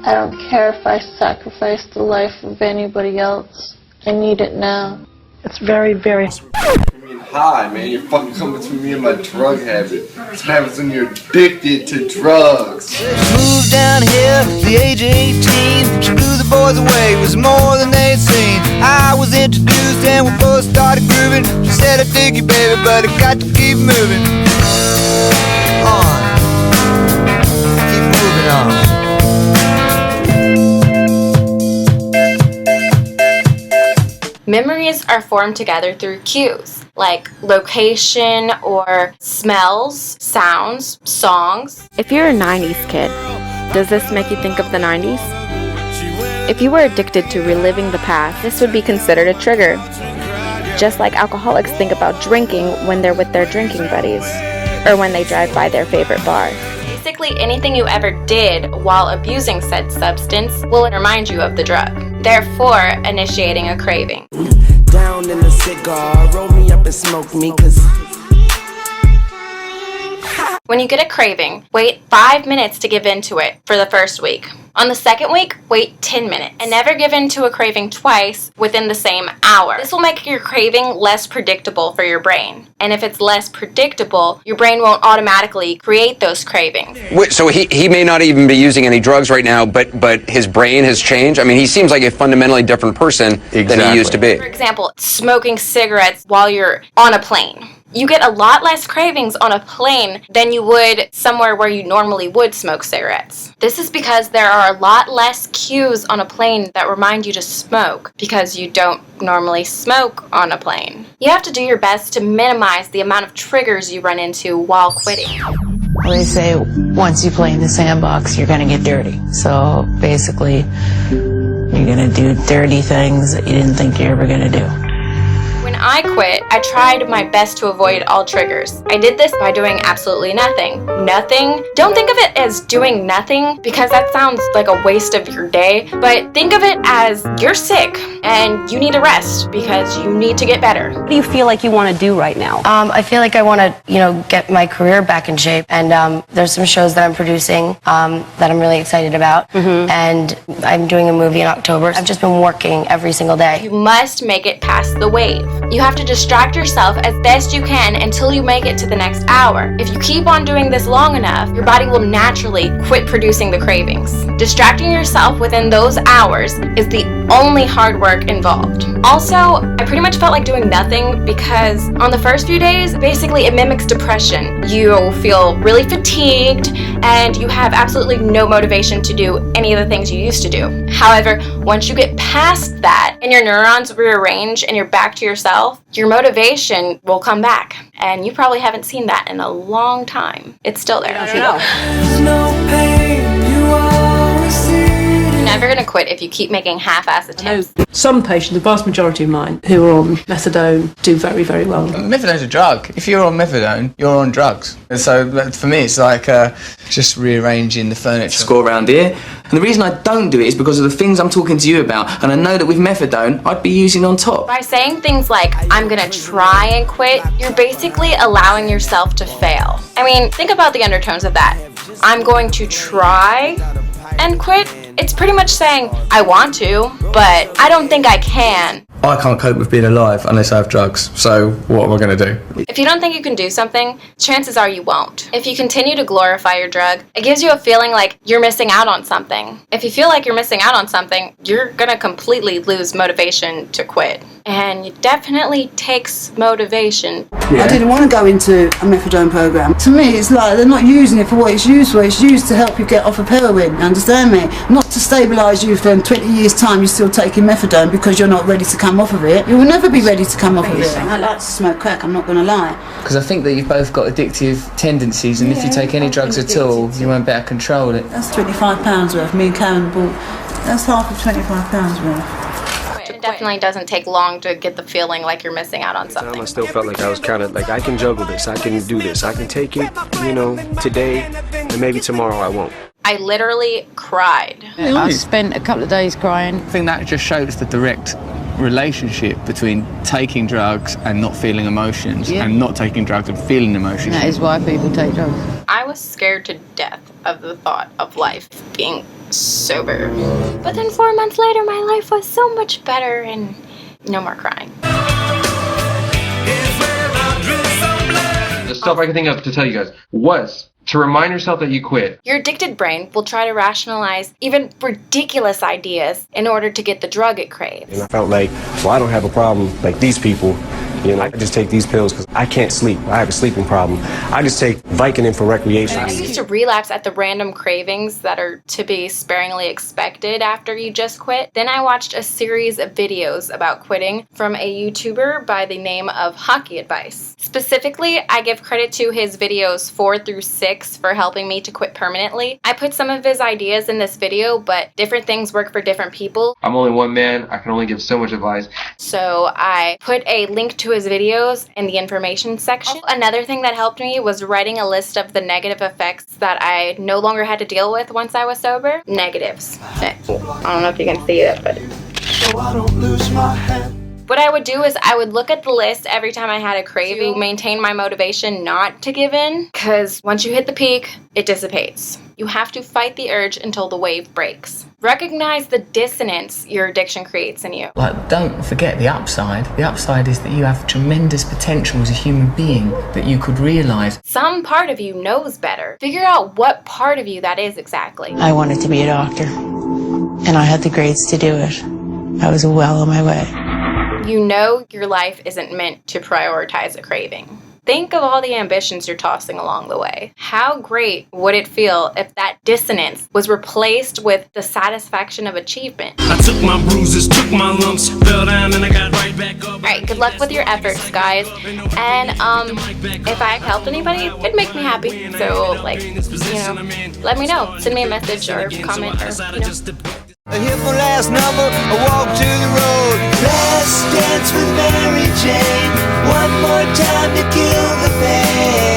I don't care if I sacrifice the life of anybody else. I need it now. It's very, very... Hi, man. You're fucking coming to me in my drug habit. What happens when you're addicted to drugs? Moved down here at the age of 18. She blew the boys away, it was more than they'd seen. I was introduced and we both started grooving. She said, I dig you, baby, but I got to keep moving on. Keep moving on. Memories are formed together through cues, like location or smells, sounds, songs. If you're a 90s kid, does this make you think of the 90s? If you were addicted to reliving the past, this would be considered a trigger. Just like alcoholics think about drinking when they're with their drinking buddies, or when they drive by their favorite bar. Basically, anything you ever did while abusing said substance will remind you of the drug, therefore initiating a craving. Down in a cigar, roll me up and smoke me, cause... When you get a craving, wait 5 minutes to give in to it for the first week. On the second week, wait 10 minutes. And never give in to a craving twice within the same hour. This will make your craving less predictable for your brain. And if it's less predictable, your brain won't automatically create those cravings. So he may not even be using any drugs right now, but his brain has changed? I mean, he seems like a fundamentally different person than he used to be. For example, smoking cigarettes while you're on a plane. You get a lot less cravings on a plane than you would somewhere where you normally would smoke cigarettes. This is because there are a lot less cues on a plane that remind you to smoke because you don't normally smoke on a plane. You have to do your best to minimize the amount of triggers you run into while quitting. Well, they say once you play in the sandbox, you're going to get dirty. So basically, you're going to do dirty things that you didn't think you were ever going to do. When I quit, I tried my best to avoid all triggers. I did this by doing absolutely nothing. Nothing. Don't think of it as doing nothing because that sounds like a waste of your day, but think of it as you're sick and you need a rest because you need to get better. What do you feel like you want to do right now? I feel like I want to, get my career back in shape, and there's some shows that I'm producing that I'm really excited about, and I'm doing a movie in October. I've just been working every single day. You must make it past the wave. You have to distract yourself as best you can until you make it to the next hour. If you keep on doing this long enough, your body will naturally quit producing the cravings. Distracting yourself within those hours is the only hard work involved. Also, I pretty much felt like doing nothing because on the first few days, basically it mimics depression. You feel really fatigued and you have absolutely no motivation to do any of the things you used to do. However, once you get past that and your neurons rearrange and you're back to yourself, your motivation will come back. And you probably haven't seen that in a long time. It's still there. You're never going to quit if you keep making half-ass attempts. Some patients, the vast majority of mine, who are on methadone do very, very well. Methadone's a drug. If you're on methadone, you're on drugs. And so for me, it's like just rearranging the furniture. Score around here. And the reason I don't do it is because of the things I'm talking to you about. And I know that with methadone, I'd be using on top. By saying things like, I'm going to try and quit, you're basically allowing yourself to fail. I mean, think about the undertones of that. I'm going to try and quit. It's pretty much saying, I want to, but I don't think I can. I can't cope with being alive unless I have drugs, so what am I going to do? If you don't think you can do something, chances are you won't. If you continue to glorify your drug, it gives you a feeling like you're missing out on something. If you feel like you're missing out on something, you're going to completely lose motivation to quit. And it definitely takes motivation. I didn't want to go into a methadone program. To me, it's like they're not using it for what it's used for. It's used to help you get off of heroin, understand me? Not to stabilise you for in 20 years' time you're still taking methadone because you're not ready to come off of it. You will never be ready to come off of it. I like to smoke crack, I'm not going to lie. Because I think that you've both got addictive tendencies, and if you take any drugs at all, you won't be able to control it. That's £25 worth. Me and Karen bought, that's half of £25 worth. It definitely doesn't take long to get the feeling like you're missing out on something. I still felt like I was kind of like, I can juggle this, I can do this, I can take it, today, and maybe tomorrow I won't. I literally cried. I spent a couple of days crying. I think that just shows the direct relationship between taking drugs and not feeling emotions, and not taking drugs and feeling emotions. And that is why people take drugs. I was scared to death of the thought of life being sober. But then 4 months later, my life was so much better and no more crying. The stuff I can think of to tell you guys was to remind yourself that you quit. Your addicted brain will try to rationalize even ridiculous ideas in order to get the drug it craves. And I felt like, well, I don't have a problem like these people. You know, I just take these pills because I can't sleep. I have a sleeping problem. I just take Vicodin for recreation. I used to relapse at the random cravings that are to be sparingly expected after you just quit. Then I watched a series of videos about quitting from a YouTuber by the name of HockeyAdvice. Specifically, I give credit to his videos 4 through 6 for helping me to quit permanently. I put some of his ideas in this video, but different things work for different people. I'm only one man. I can only give so much advice. So I put a link to his videos in the information section. Another thing that helped me was writing a list of the negative effects that I no longer had to deal with once I was sober. Negatives. I don't know if you can see it, but... So I don't lose my head. What I would do is I would look at the list every time I had a craving to maintain my motivation not to give in, because once you hit the peak, it dissipates. You have to fight the urge until the wave breaks. Recognize the dissonance your addiction creates in you. Like, don't forget the upside. The upside is that you have tremendous potential as a human being that you could realise. Some part of you knows better. Figure out what part of you that is exactly. I wanted to be a doctor, and I had the grades to do it. I was well on my way. You know your life isn't meant to prioritize a craving. Think of all the ambitions you're tossing along the way. How great would it feel if that dissonance was replaced with the satisfaction of achievement? I took my bruises, took my lumps, fell down and I got right back up. Alright, good luck with your efforts, guys. And if I helped anybody, it'd make me happy. So, like, you know, let me know. Send me a message or comment or, you know. I hit my last number, I walk to the road. Let's dance with Mary Jane. One more time to kill the pain.